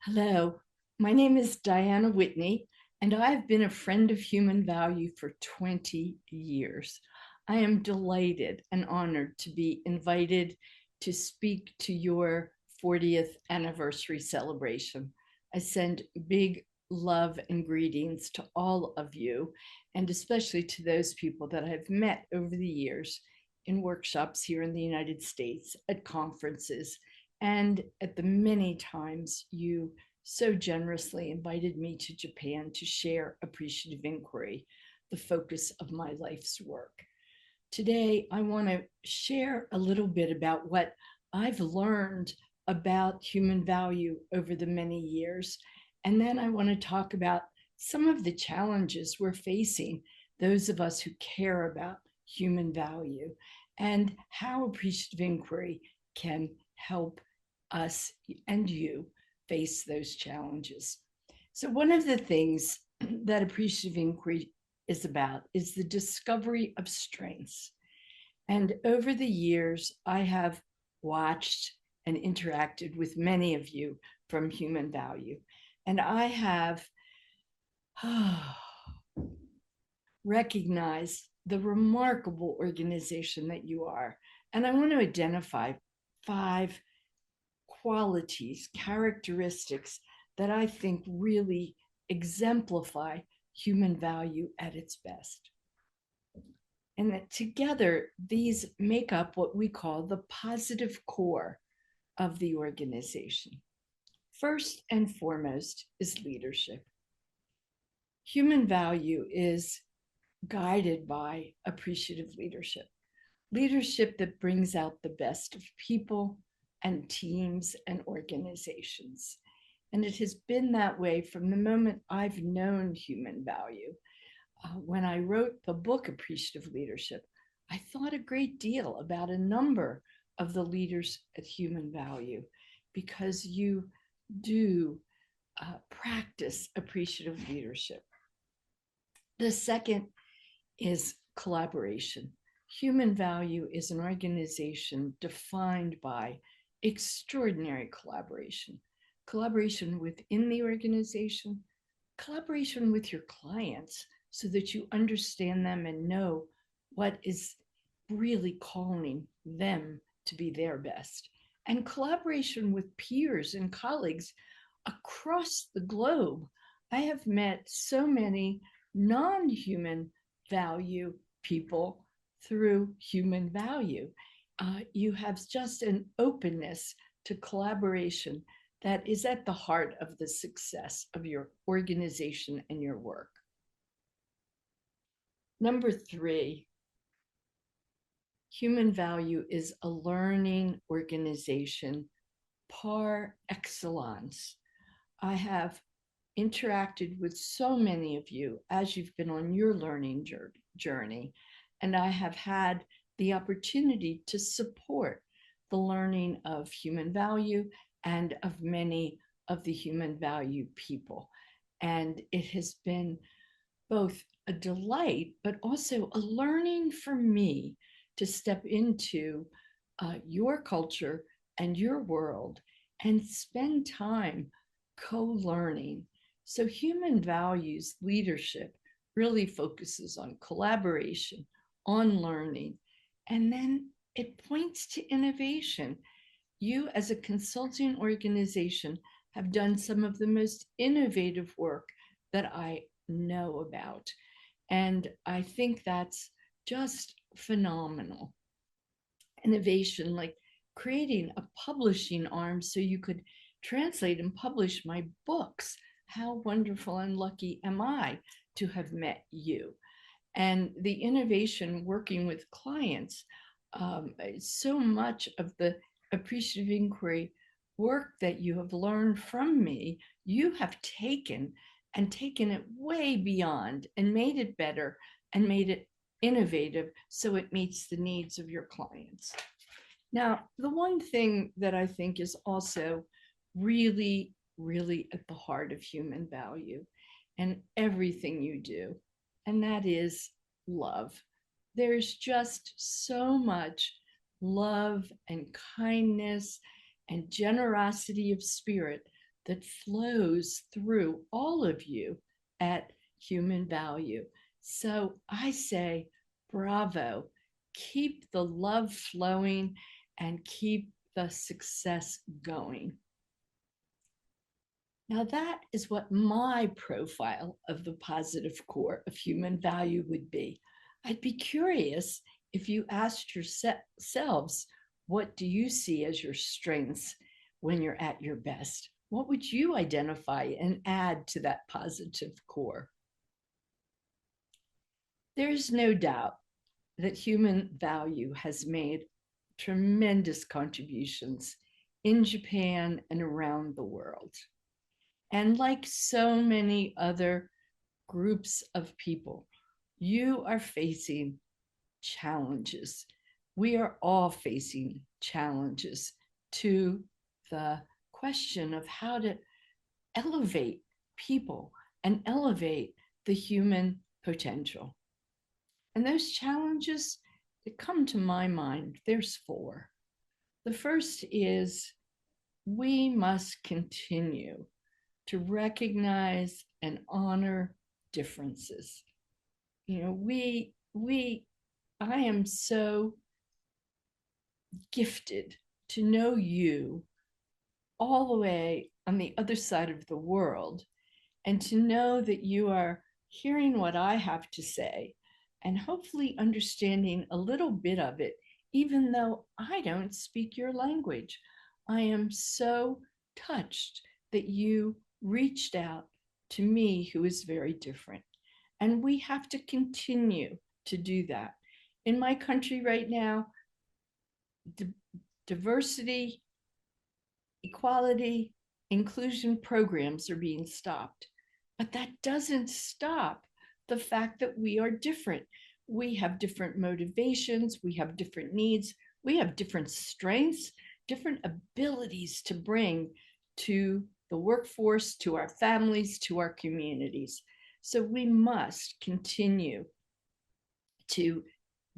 Hello, my name is Diana Whitney, and I've been a friend of human value for 20 years. I am delighted and honored to be invited to speak to your 40th anniversary celebration. I send big love and greetings to all of you, and especially to those people that I've met over the years in workshops here in the United States, at conferences, and at the many times you so generously invited me to Japan to share appreciative inquiry, the focus of my life's work. Today, I want to share a little bit about what I've learned about human value over the many years. And then I want to talk about some of the challenges we're facing, those of us who care about human value, and how appreciative inquiry can help us and you face those challenges. So, one of the things that appreciative inquiry is about is the discovery of strengths. And over the years, I have watched and interacted with many of you from Human Value. And I have recognized the remarkable organization that you are. And I want to identify 5 qualities, characteristics that I think really exemplify human value at its best. And that together, these make up what we call the positive core of the organization. First and foremost is leadership. Human value is guided by appreciative leadership, leadership that brings out the best of people and teams and organizations. And it has been that way from the moment I've known human value. When I wrote the book Appreciative Leadership, I thought a great deal about a number of the leaders at Human Value because you do practice appreciative leadership. The second is collaboration. Human Value is an organization defined by extraordinary collaboration, collaboration within the organization, collaboration with your clients so that you understand them and know what is really calling them to be their best, and collaboration with peers and colleagues across the globe. I have met so many non-human value people through human value. You have just an openness to collaboration that is at the heart of the success of your organization and your work. Number 3, human value is a learning organization par excellence. I have interacted with so many of you as you've been on your learning journey, and I have had the opportunity to support the learning of human value and of many of the human value people. And it has been both a delight, but also a learning for me to step into your culture and your world and spend time co-learning. So human values leadership really focuses on collaboration, on learning, and then it points to innovation. You, as a consulting organization, have done some of the most innovative work that I know about. And I think that's just phenomenal. Innovation, like creating a publishing arm so you could translate and publish my books. How wonderful and lucky am I to have met you? And the innovation working with clients, so much of the appreciative inquiry work that you have learned from me, you have taken it way beyond and made it better and made it innovative so it meets the needs of your clients. Now, the one thing that I think is also really, really at the heart of human value and everything you do, and that is love. There's just so much love and kindness and generosity of spirit that flows through all of you at Human Value. So I say, bravo, keep the love flowing and keep the success going. Now, that is what my profile of the positive core of Human Value would be. I'd be curious if you asked yourselves, what do you see as your strengths when you're at your best? What would you identify and add to that positive core? There's no doubt that Human Value has made tremendous contributions in Japan and around the world. And like so many other groups of people, you are facing challenges. We are all facing challenges to the question of how to elevate people and elevate the human potential. And those challenges that come to my mind, there's four. The first is we must continue to recognize and honor differences. You know, I am so gifted to know you all the way on the other side of the world, and to know that you are hearing what I have to say and hopefully understanding a little bit of it, even though I don't speak your language. I am so touched that you reached out to me, who is very different. And we have to continue to do that. In my country right now, diversity, equality, inclusion programs are being stopped. But that doesn't stop the fact that we are different. We have different motivations, we have different needs, we have different strengths, different abilities to bring to the workforce, to our families, to our communities. So we must continue to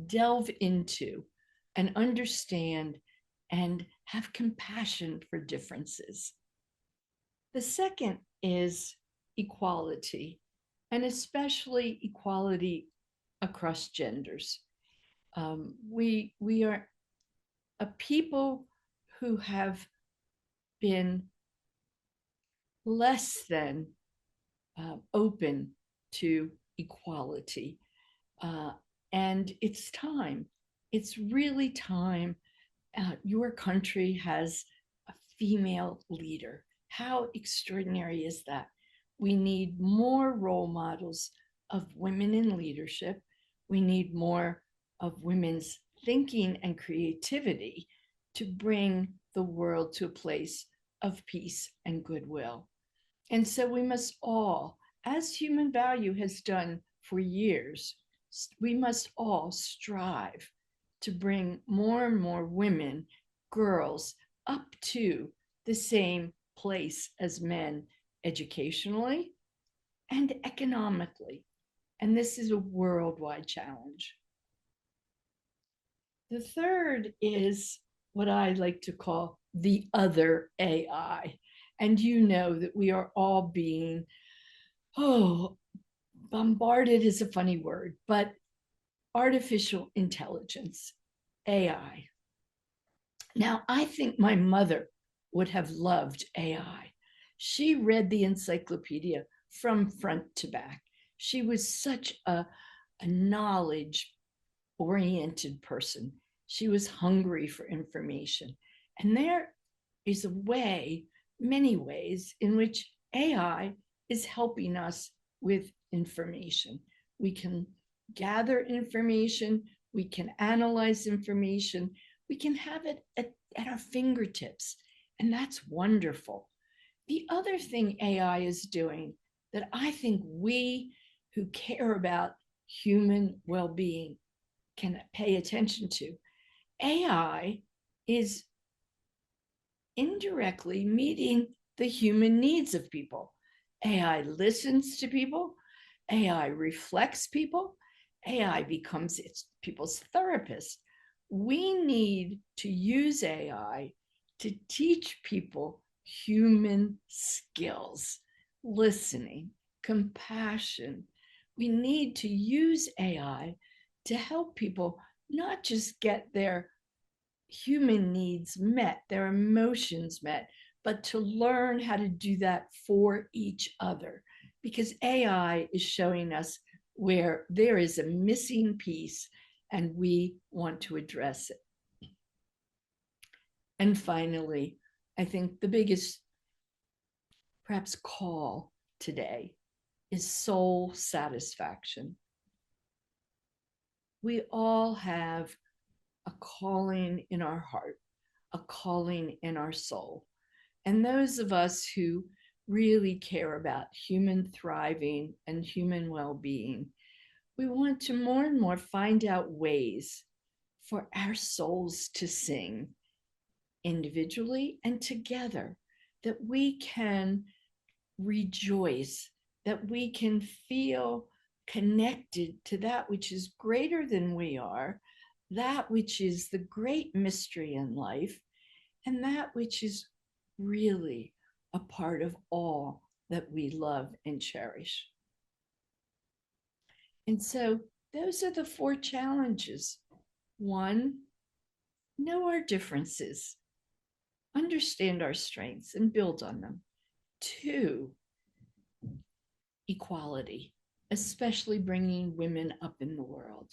delve into and understand and have compassion for differences. The second is equality, and especially equality across genders. We are a people who have been less than open to equality. And it's time. It's really time. Your country has a female leader. How extraordinary is that? We need more role models of women in leadership. We need more of women's thinking and creativity to bring the world to a place of peace and goodwill. And so we must all, as Human Value has done for years, we must all strive to bring more and more women, girls, up to the same place as men educationally and economically. And this is a worldwide challenge. The third is what I like to call the other AI. And you know that we are all being, bombarded is a funny word, but artificial intelligence, AI. Now, I think my mother would have loved AI. She read the encyclopedia from front to back. She was such a knowledge-oriented person. She was hungry for information. And there is a way, many ways, in which AI is helping us with information. We can gather information, we can analyze information, we can have it at our fingertips, and that's wonderful. The other thing AI is doing that I think we who care about human well-being can pay attention to, AI is indirectly meeting the human needs of people. AI listens to people, AI reflects people, AI becomes people's therapist. We need to use AI to teach people human skills, listening, compassion. We need to use AI to help people not just get their human needs met, their emotions met, but to learn how to do that for each other. Because AI is showing us where there is a missing piece and we want to address it. And finally, I think the biggest, perhaps, call today is soul satisfaction. We all have a calling in our heart, a calling in our soul. And those of us who really care about human thriving and human well-being, we want to more and more find out ways for our souls to sing individually and together, that we can rejoice, that we can feel connected to that which is greater than we are, that which is the great mystery in life, and that which is really a part of all that we love and cherish. And so those are the 4 challenges. 1, know our differences, understand our strengths and build on them. 2, equality, especially bringing women up in the world.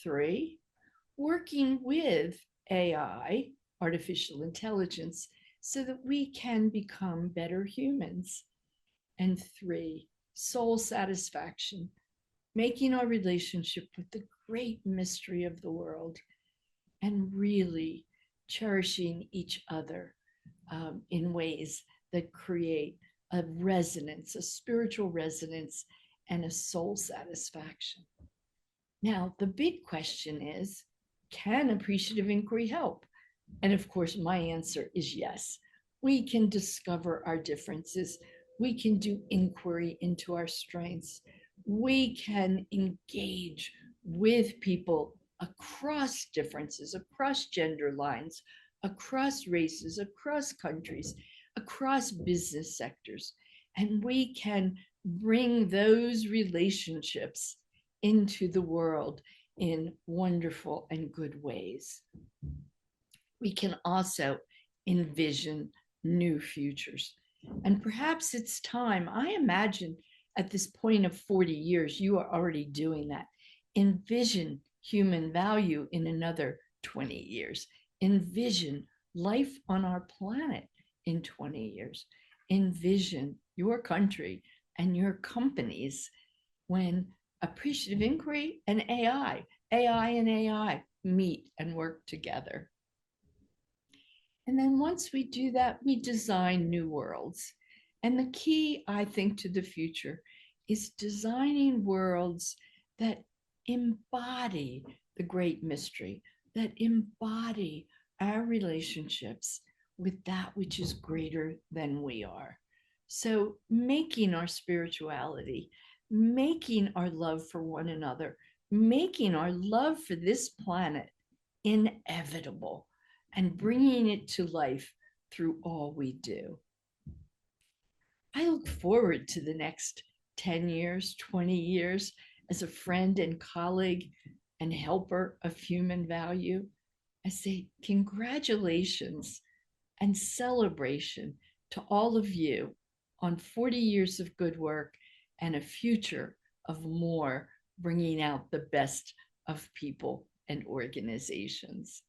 3, working with AI, artificial intelligence, so that we can become better humans. And 3, soul satisfaction, making our relationship with the great mystery of the world and really cherishing each other in ways that create a resonance, a spiritual resonance, and a soul satisfaction. Now, the big question is, can appreciative inquiry help? And of course, my answer is yes. We can discover our differences. We can do inquiry into our strengths. We can engage with people across differences, across gender lines, across races, across countries, across business sectors. And we can bring those relationships into the world in wonderful and good ways. We can also envision new futures. And perhaps it's time, I imagine at this point of 40 years, you are already doing that. Envision human value in another 20 years. Envision life on our planet in 20 years. Envision your country and your companies when appreciative inquiry and AI and AI meet and work together. And then once we do that, we design new worlds. And the key, I think, to the future is designing worlds that embody the great mystery, that embody our relationships with that which is greater than we are. So making our spirituality, making our love for one another, making our love for this planet inevitable, and bringing it to life through all we do. I look forward to the next 10 years, 20 years as a friend and colleague and helper of human value. I say congratulations and celebration to all of you on 40 years of good work and a future of more, bringing out the best of people and organizations.